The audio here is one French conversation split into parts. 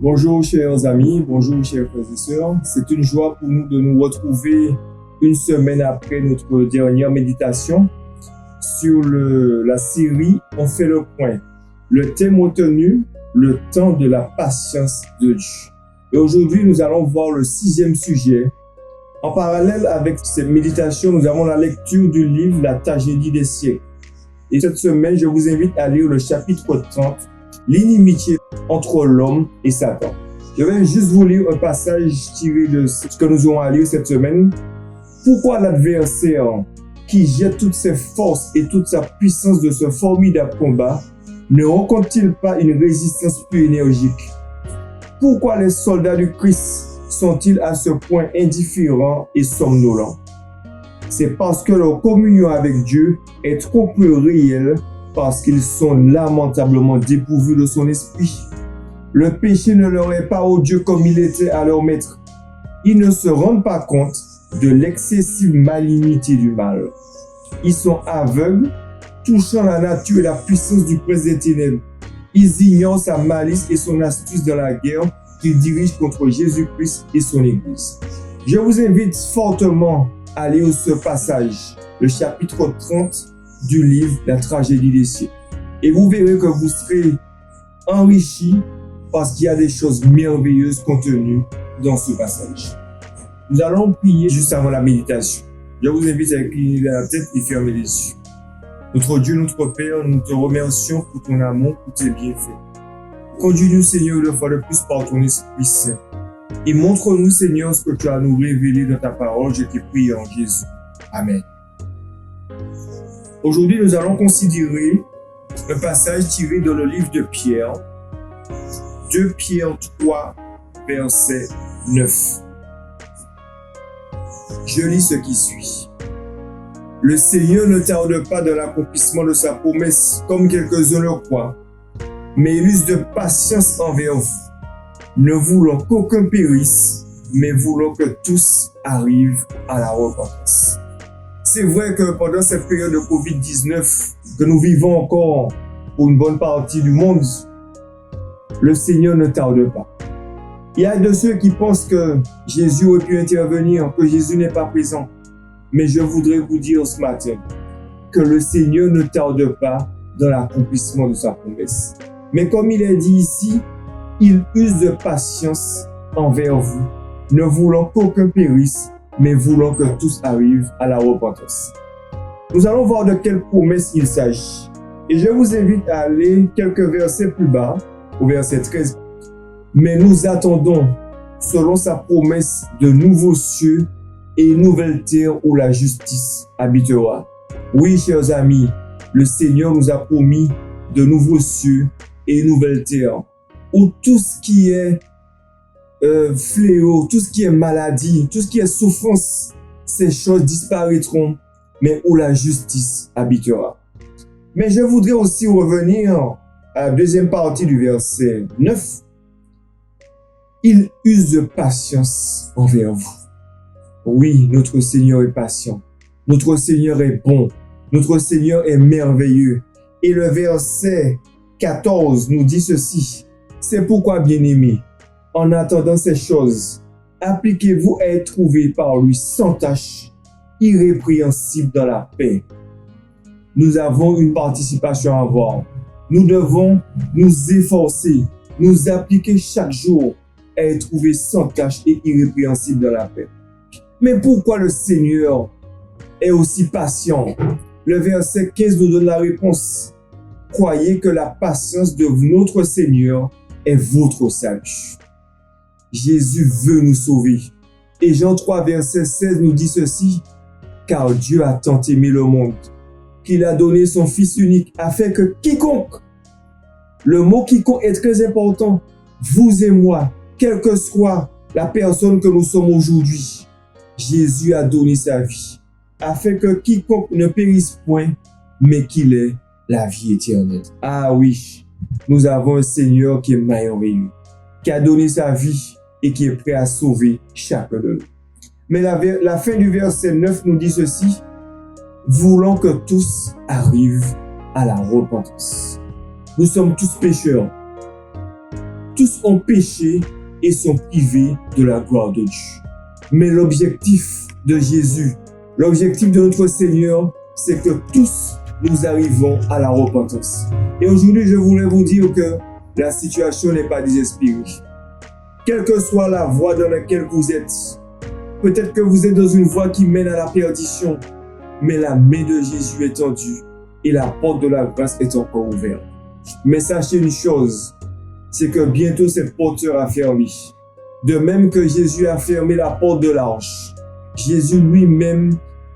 Bonjour chers amis, bonjour chers frères et sœurs. C'est une joie pour nous de nous retrouver une semaine après notre dernière méditation sur la série On fait le point. Le thème retenu, le temps de la patience de Dieu. Et aujourd'hui, nous allons voir le 6e sujet. En parallèle avec cette méditation, nous avons la lecture du livre La tragédie des siècles. Et cette semaine, je vous invite à lire le chapitre 30, l'inimitié entre l'homme et Satan. Je vais juste vous lire un passage tiré de ce que nous aurons à lire cette semaine. Pourquoi l'adversaire qui jette toutes ses forces et toute sa puissance de ce formidable combat ne rencontre-t-il pas une résistance plus énergique? Pourquoi les soldats du Christ sont-ils à ce point indifférents et somnolents? C'est parce que leur communion avec Dieu est trop peu réelle, parce qu'ils sont lamentablement dépourvus de son esprit. Le péché ne leur est pas odieux comme il était à leur maître. Ils ne se rendent pas compte de l'excessive malignité du mal. Ils sont aveugles, touchant la nature et la puissance du prince des ténèbres. Ils ignorent sa malice et son astuce dans la guerre qu'il dirige contre Jésus-Christ et son Église. Je vous invite fortement à lire ce passage, le chapitre 30 du livre La tragédie des siècles. Et vous verrez que vous serez enrichis parce qu'il y a des choses merveilleuses contenues dans ce passage. Nous allons prier juste avant la méditation. Je vous invite à incliner la tête et fermer les yeux. Notre Dieu, notre Père, nous te remercions pour ton amour, pour tes bienfaits. Conduis-nous, Seigneur, une fois de plus par ton Esprit Saint. Et montre-nous, Seigneur, ce que tu as à nous révéler dans ta parole. Je te prie en Jésus. Amen. Aujourd'hui, nous allons considérer un passage tiré dans le livre de Pierre, 2 Pierre 3, verset 9. Je lis ce qui suit. Le Seigneur ne tarde pas dans l'accomplissement de sa promesse, comme quelques-uns le croient, mais il use de patience envers vous, ne voulant qu'aucun périsse, mais voulant que tous arrivent à la repentance. C'est vrai que pendant cette période de Covid-19 que nous vivons encore pour une bonne partie du monde, le Seigneur ne tarde pas. Il y a de ceux qui pensent que Jésus aurait pu intervenir, que Jésus n'est pas présent. Mais je voudrais vous dire ce matin que le Seigneur ne tarde pas dans l'accomplissement de sa promesse. Mais comme il est dit ici, il use de patience envers vous, ne voulant qu'aucun périsse, mais voulant que tous arrivent à la repentance. Nous allons voir de quelle promesse il s'agit. Et je vous invite à aller quelques versets plus bas, au verset 13. Mais nous attendons, selon sa promesse, de nouveaux cieux et une nouvelle terre où la justice habitera. Oui, chers amis, le Seigneur nous a promis de nouveaux cieux et une nouvelle terre où tout ce qui est fléau, tout ce qui est maladie, tout ce qui est souffrance, ces choses disparaîtront, mais où la justice habitera. Mais je voudrais aussi revenir à la deuxième partie du verset 9. Il use de patience envers vous. Oui, notre Seigneur est patient. Notre Seigneur est bon. Notre Seigneur est merveilleux. Et le verset 14 nous dit ceci. C'est pourquoi, bien-aimés, en attendant ces choses, appliquez-vous à être trouvés par lui sans tache, irrépréhensible dans la paix. Nous avons une participation à avoir. Nous devons nous efforcer, nous appliquer chaque jour à être trouvés sans tache et irrépréhensible dans la paix. Mais pourquoi le Seigneur est aussi patient? Le verset 15 nous donne la réponse. Croyez que la patience de notre Seigneur est votre salut. Jésus veut nous sauver. Et Jean 3, verset 16 nous dit ceci. Car Dieu a tant aimé le monde qu'il a donné son Fils unique afin que quiconque, le mot quiconque est très important, vous et moi, quelle que soit la personne que nous sommes aujourd'hui, Jésus a donné sa vie afin que quiconque ne périsse point, mais qu'il ait la vie éternelle. Ah oui, nous avons un Seigneur qui est merveilleux, qui a donné sa vie et qui est prêt à sauver chacun de nous. Mais la fin du verset 9 nous dit ceci, voulant que tous arrivent à la repentance. Nous sommes tous pécheurs. Tous ont péché et sont privés de la gloire de Dieu. Mais l'objectif de Jésus, l'objectif de notre Seigneur, c'est que tous nous arrivons à la repentance. Et aujourd'hui, je voulais vous dire que la situation n'est pas désespérée. Quelle que soit la voie dans laquelle vous êtes, peut-être que vous êtes dans une voie qui mène à la perdition, mais la main de Jésus est tendue et la porte de la grâce est encore ouverte. Mais sachez une chose, c'est que bientôt cette porte sera fermée. De même que Jésus a fermé la porte de l'arche, Jésus lui-même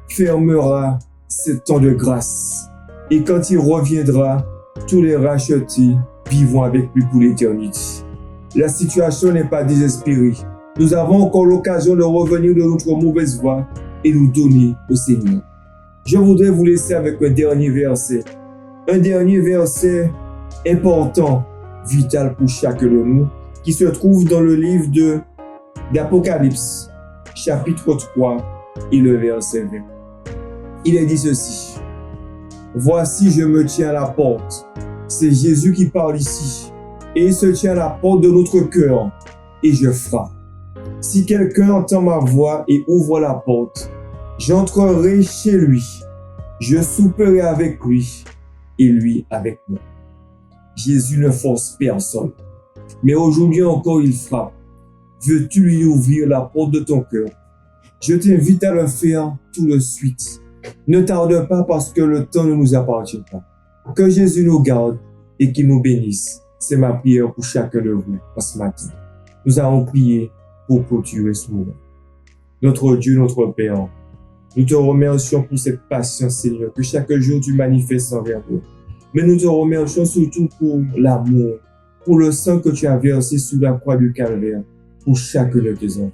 fermera ce temps de grâce. Et quand il reviendra, tous les rachetés vivront avec lui pour l'éternité. La situation n'est pas désespérée. Nous avons encore l'occasion de revenir de notre mauvaise voie et nous donner au Seigneur. Je voudrais vous laisser avec un dernier verset. Un dernier verset important, vital pour chacun de nous, qui se trouve dans le livre d'Apocalypse, chapitre 3 et le verset 20. Il est dit ceci. Voici, je me tiens à la porte. C'est Jésus qui parle ici. Et il se tient à la porte de notre cœur et je frappe. Si quelqu'un entend ma voix et ouvre la porte, j'entrerai chez lui. Je souperai avec lui et lui avec moi. Jésus ne force personne. Mais aujourd'hui encore, il frappe. Veux-tu lui ouvrir la porte de ton cœur? Je t'invite à le faire tout de suite. Ne tarde pas parce que le temps ne nous appartient pas. Que Jésus nous garde et qu'il nous bénisse. C'est ma prière pour chacun de vous ce matin. Nous allons prier pour clôturer ce moment. Notre Dieu, notre Père, nous te remercions pour cette patience, Seigneur, que chaque jour tu manifestes envers nous. Mais nous te remercions surtout pour l'amour, pour le sang que tu as versé sur la croix du Calvaire, pour chacun de tes enfants.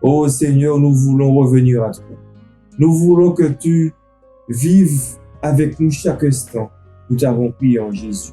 Oh Seigneur, nous voulons revenir à toi. Nous voulons que tu vives avec nous chaque instant. Nous t'avons prié en Jésus.